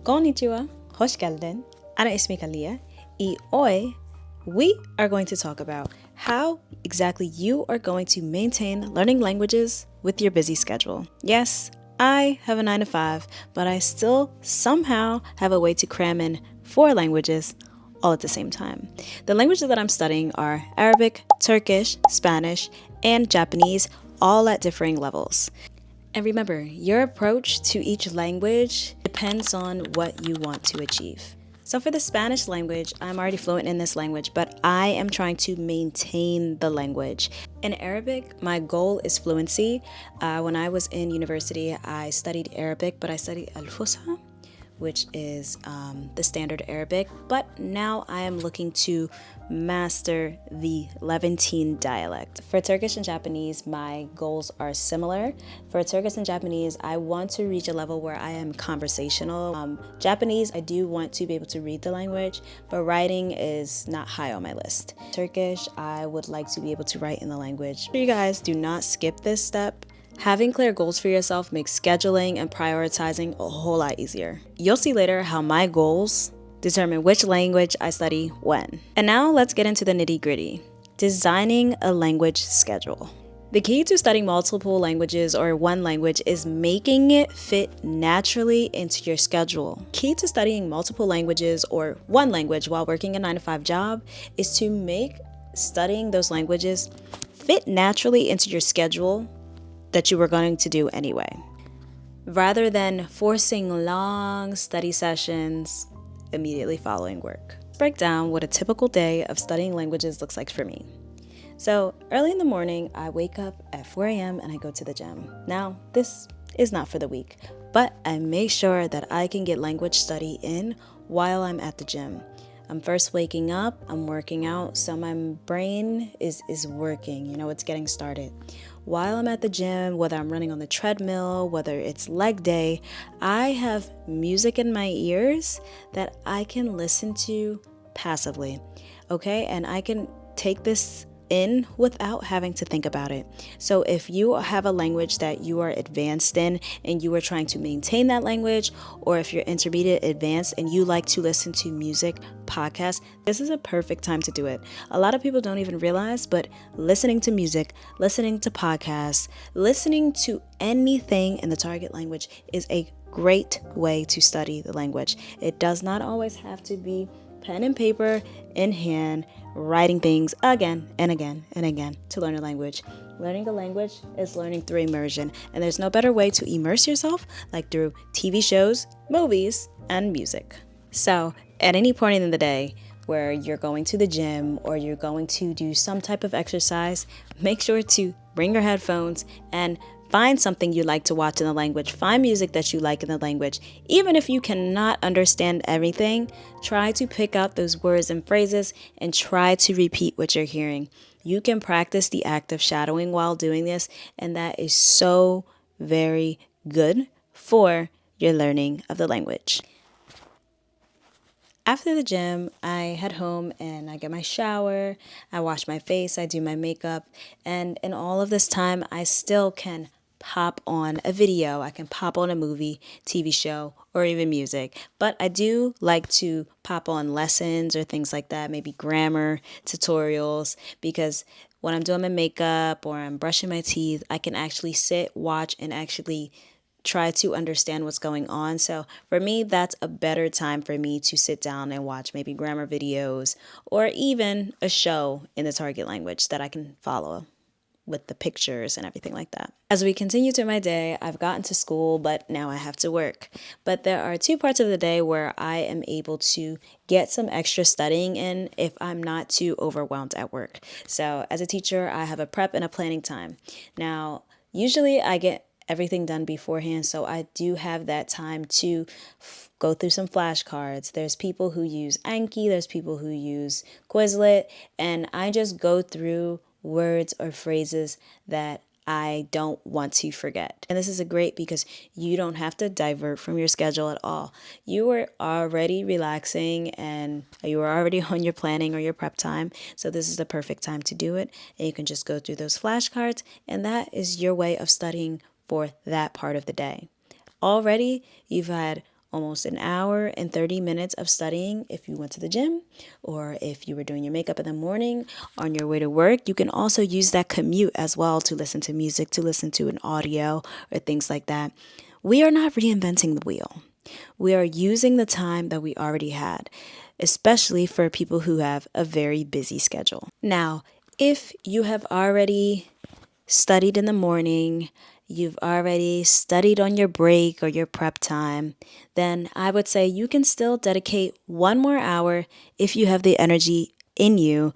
Konnichiwa, hoş geldin. Ana ismi Kalia. Y hoy, we are going to talk about how exactly you are going to maintain learning languages with your busy schedule. Yes, I have a 9 to 5, but I still somehow have a way to cram in 4 languages all at the same time. The languages that I'm studying are Arabic, Turkish, Spanish, and Japanese, all at differing levels. And remember, your approach to each language depends on what you want to achieve. So for the Spanish language, I'm already fluent in this language, but I am trying to maintain the language. In Arabic, my goal is fluency. When I was in university, I studied Arabic, but I studied Al-Fusha, which is the standard Arabic, but now I am looking to master the Levantine dialect. For Turkish and Japanese, my goals are similar. For Turkish and Japanese, I want to reach a level where I am conversational. Japanese, I do want to be able to read the language, but writing is not high on my list. Turkish, I would like to be able to write in the language. You guys, do not skip this step. Having clear goals for yourself makes scheduling and prioritizing a whole lot easier. You'll see later how my goals determine which language I study when. And now let's get into the nitty-gritty. Designing a language schedule. The key to studying multiple languages or one language is making it fit naturally into your schedule. Key to studying multiple languages or one language while working a 9 to 5 job is to make studying those languages fit naturally into your schedule that you were going to do anyway, rather than forcing long study sessions immediately following work. Let's break down what a typical day of studying languages looks like for me. So early in the morning, I wake up at 4 a.m. and I go to the gym. Now, this is not for the weak, but I make sure that I can get language study in while I'm at the gym. I'm first waking up, I'm working out, so my brain is working, it's getting started. While I'm at the gym, whether I'm running on the treadmill, whether it's leg day, I have music in my ears that I can listen to passively, okay? And I can take this in without having to think about it. So if you have a language that you are advanced in and you are trying to maintain that language, or if you're intermediate advanced and you like to listen to music, podcasts, this is a perfect time to do it. A lot of people don't even realize, but listening to music, listening to podcasts, listening to anything in the target language is a great way to study the language. It does not always have to be pen and paper in hand, writing things again and again and again to learn a language. Learning a language is learning through immersion, and there's no better way to immerse yourself like through TV shows, movies, and music. So at any point in the day where you're going to the gym or you're going to do some type of exercise, make sure to bring your headphones and find something you like to watch in the language. Find music that you like in the language. Even if you cannot understand everything, try to pick out those words and phrases and try to repeat what you're hearing. You can practice the act of shadowing while doing this, and that is so very good for your learning of the language. After the gym, I head home and I get my shower, I wash my face, I do my makeup, and in all of this time, I still can pop on a video, I can pop on a movie, TV show, or even music. But I do like to pop on lessons or things like that, maybe grammar tutorials, because when I'm doing my makeup or I'm brushing my teeth, I can actually sit, watch, and actually try to understand what's going on. So for me, that's a better time for me to sit down and watch maybe grammar videos or even a show in the target language that I can follow with the pictures and everything like that. As we continue through my day, I've gotten to school, but now I have to work. But there are 2 parts of the day where I am able to get some extra studying in if I'm not too overwhelmed at work. So as a teacher, I have a prep and a planning time. Now, usually I get everything done beforehand, so I do have that time to go through some flashcards. There's people who use Anki, there's people who use Quizlet, and I just go through words or phrases that I don't want to forget. And this is a great because you don't have to divert from your schedule at all. You are already relaxing and you are already on your planning or your prep time. So this is the perfect time to do it. And you can just go through those flashcards, and that is your way of studying for that part of the day. Already, you've had almost an hour and 30 minutes of studying if you went to the gym or if you were doing your makeup in the morning on your way to work. You can also use that commute as well to listen to music, to listen to an audio or things like that. We are not reinventing the wheel. We are using the time that we already had, especially for people who have a very busy schedule. Now, if you have already studied in the morning, you've already studied on your break or your prep time, then I would say you can still dedicate 1 more hour if you have the energy in you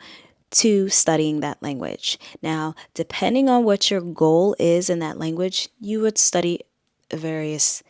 to studying that language. Now, depending on what your goal is in that language, you could study various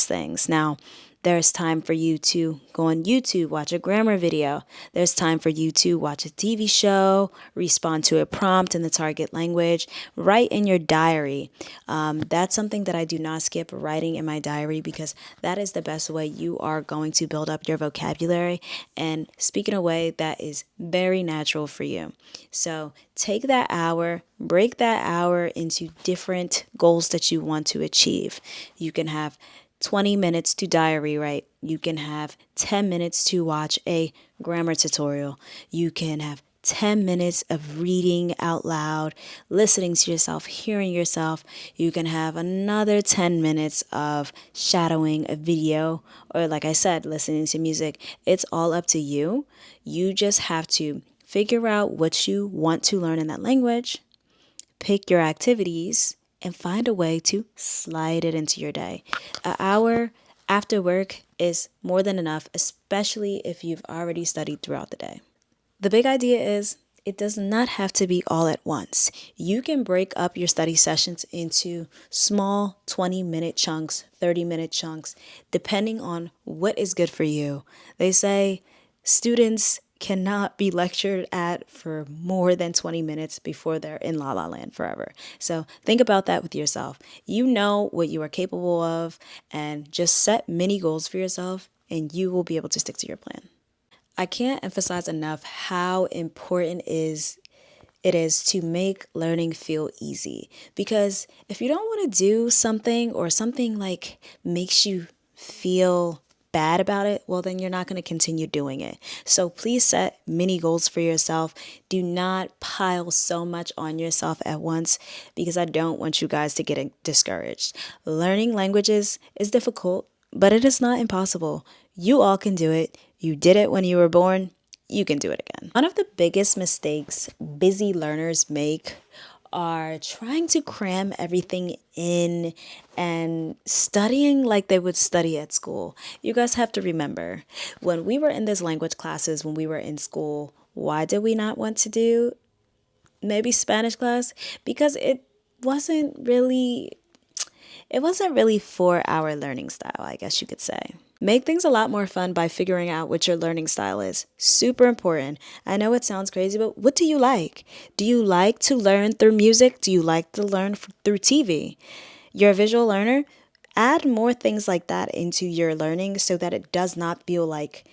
things. Now, there's time for you to go on YouTube, watch a grammar video. There's time for you to watch a TV show, respond to a prompt in the target language, write in your diary. That's something that I do not skip, writing in my diary, because that is the best way you are going to build up your vocabulary and speak in a way that is very natural for you. So take that hour, break that hour into different goals that you want to achieve. You can have 20 minutes to diary write. You can have 10 minutes to watch a grammar tutorial. You can have 10 minutes of reading out loud, listening to yourself, hearing yourself. You can have another 10 minutes of shadowing a video, or like I said, listening to music. It's all up to you. You just have to figure out what you want to learn in that language, pick your activities, and find a way to slide it into your day. An hour after work is more than enough, especially if you've already studied throughout the day. The big idea is it does not have to be all at once. You can break up your study sessions into small 20-minute chunks, 30-minute chunks, depending on what is good for you. They say students cannot be lectured at for more than 20 minutes before they're in la la land forever. So think about that with yourself. You know what you are capable of, and just set mini goals for yourself and you will be able to stick to your plan. I can't emphasize enough how important it is to make learning feel easy, because if you don't want to do something, or something like makes you feel bad about it, well, then you're not going to continue doing it. So please set mini goals for yourself. Do not pile so much on yourself at once, because I don't want you guys to get discouraged. Learning languages is difficult, but it is not impossible. You all can do it. You did it when you were born. You can do it again. One of the biggest mistakes busy learners make are trying to cram everything in and studying like they would study at school. You guys have to remember, when we were in these language classes, when we were in school, why did we not want to do maybe Spanish class? Because it wasn't really for our learning style, I guess you could say. Make things a lot more fun by figuring out what your learning style is. Super important. I know it sounds crazy, but what do you like? Do you like to learn through music? Do you like to learn through TV? You're a visual learner? Add more things like that into your learning so that it does not feel like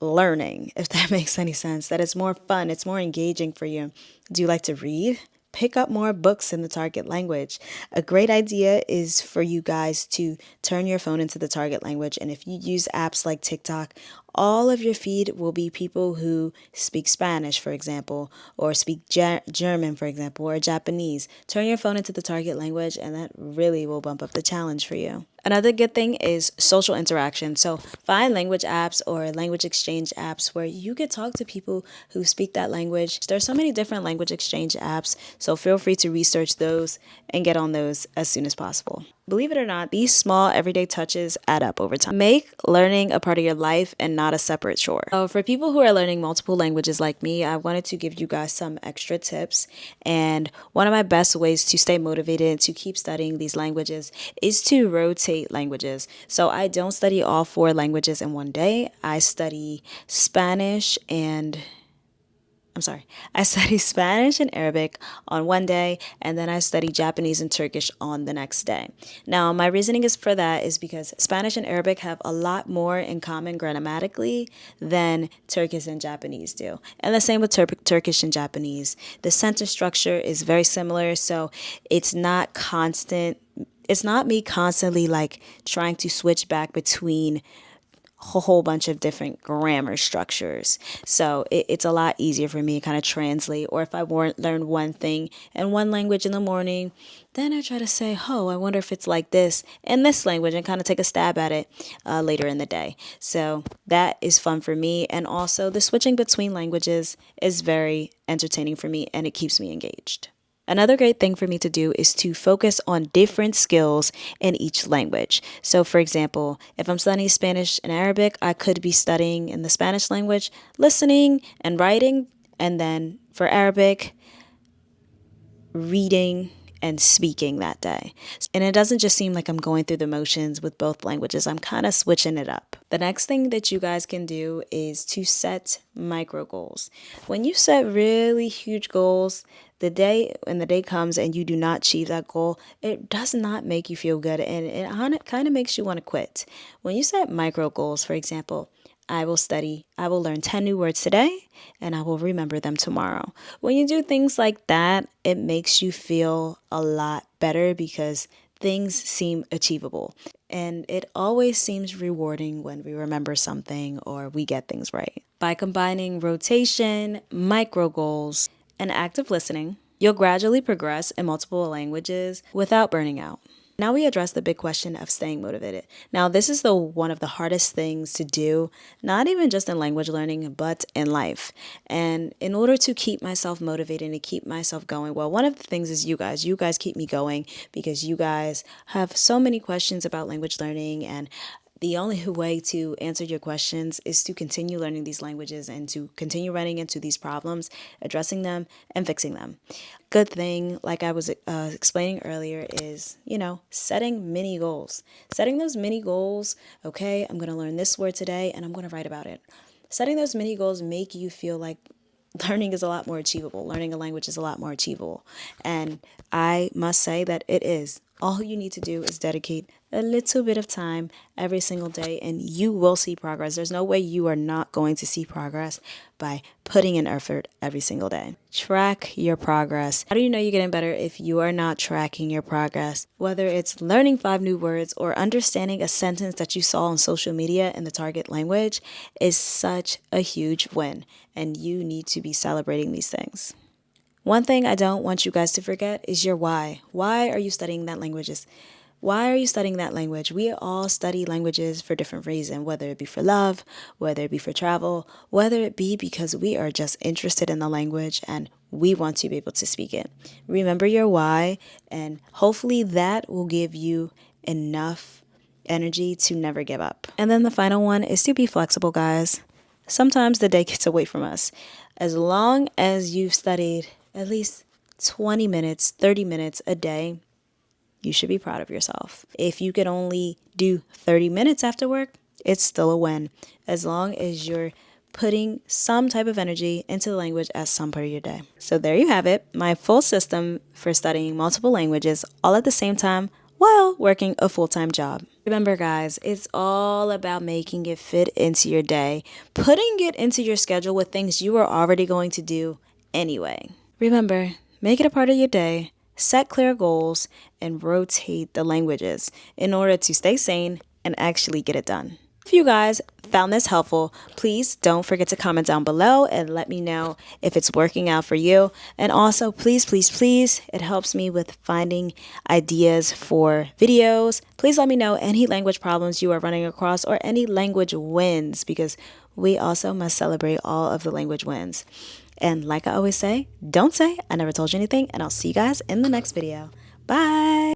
learning, if that makes any sense. That it's more fun, it's more engaging for you. Do you like to read? Pick up more books in the target language. A great idea is for you guys to turn your phone into the target language. And if you use apps like TikTok, all of your feed will be people who speak Spanish, for example, or speak German, for example, or Japanese. Turn your phone into the target language, and that really will bump up the challenge for you. Another good thing is social interaction. So find language apps or language exchange apps where you could talk to people who speak that language. There's so many different language exchange apps, so feel free to research those and get on those as soon as possible. Believe it or not, these small everyday touches add up over time. Make learning a part of your life and not a separate chore. So for people who are learning multiple languages like me, I wanted to give you guys some extra tips. And one of my best ways to stay motivated to keep studying these languages is to rotate languages. So I don't study all 4 languages in one day. I study Spanish and Arabic on one day, and then I study Japanese and Turkish on the next day. Now, my reasoning is for that is because Spanish and Arabic have a lot more in common grammatically than Turkish and Japanese do. And the same with Turkish and Japanese. The sentence structure is very similar, so it's not constant. It's not me constantly like trying to switch back between a whole bunch of different grammar structures. So it's a lot easier for me to kind of translate. Or if I learn one thing in one language in the morning, then I try to say, oh, I wonder if it's like this in this language, and kind of take a stab at it later in the day. So that is fun for me. And also the switching between languages is very entertaining for me, and it keeps me engaged. Another great thing for me to do is to focus on different skills in each language. So, for example, if I'm studying Spanish and Arabic, I could be studying in the Spanish language, listening and writing, and then for Arabic, reading and speaking that day. And it doesn't just seem like I'm going through the motions with both languages. I'm kind of switching it up. The next thing that you guys can do is to set micro goals. When you set really huge goals, the day comes and you do not achieve that goal, it does not make you feel good, and it kind of makes you want to quit. When you set micro goals, for example, I will learn 10 new words today, and I will remember them tomorrow. When you do things like that, it makes you feel a lot better because things seem achievable. And it always seems rewarding when we remember something or we get things right. By combining rotation, micro goals, and active listening, you'll gradually progress in multiple languages without burning out. Now we address the big question of staying motivated. Now this is one of the hardest things to do, not even just in language learning, but in life. And in order to keep myself motivated and to keep myself going, well, one of the things is you guys. You guys keep me going because you guys have so many questions about language learning, and the only way to answer your questions is to continue learning these languages and to continue running into these problems, addressing them, and fixing them. Good thing, like I was explaining earlier, is, setting mini goals. Setting those mini goals, okay, I'm going to learn this word today and I'm going to write about it. Setting those mini goals make you feel like learning is a lot more achievable. Learning a language is a lot more achievable. And I must say that it is. All you need to do is dedicate a little bit of time every single day and you will see progress. There's no way you are not going to see progress by putting in effort every single day. Track your progress. How do you know you're getting better if you are not tracking your progress? Whether it's learning 5 new words or understanding a sentence that you saw on social media in the target language is such a huge win, and you need to be celebrating these things. One thing I don't want you guys to forget is your why. Why are you studying that languages? Why are you studying that language? We all study languages for different reasons, whether it be for love, whether it be for travel, whether it be because we are just interested in the language and we want to be able to speak it. Remember your why, and hopefully that will give you enough energy to never give up. And then the final one is to be flexible, guys. Sometimes the day gets away from us. As long as you've studied at least 20 minutes, 30 minutes a day, you should be proud of yourself. If you can only do 30 minutes after work, it's still a win, as long as you're putting some type of energy into the language as some part of your day. So there you have it, my full system for studying multiple languages all at the same time while working a full-time job. Remember, guys, it's all about making it fit into your day, putting it into your schedule with things you are already going to do anyway. Remember, make it a part of your day, set clear goals, and rotate the languages in order to stay sane and actually get it done. If you guys found this helpful, please don't forget to comment down below and let me know if it's working out for you. And also, please, please, please, it helps me with finding ideas for videos. Please let me know any language problems you are running across or any language wins, because we also must celebrate all of the language wins. And like I always say, don't say I never told you anything, and I'll see you guys in the next video. Bye!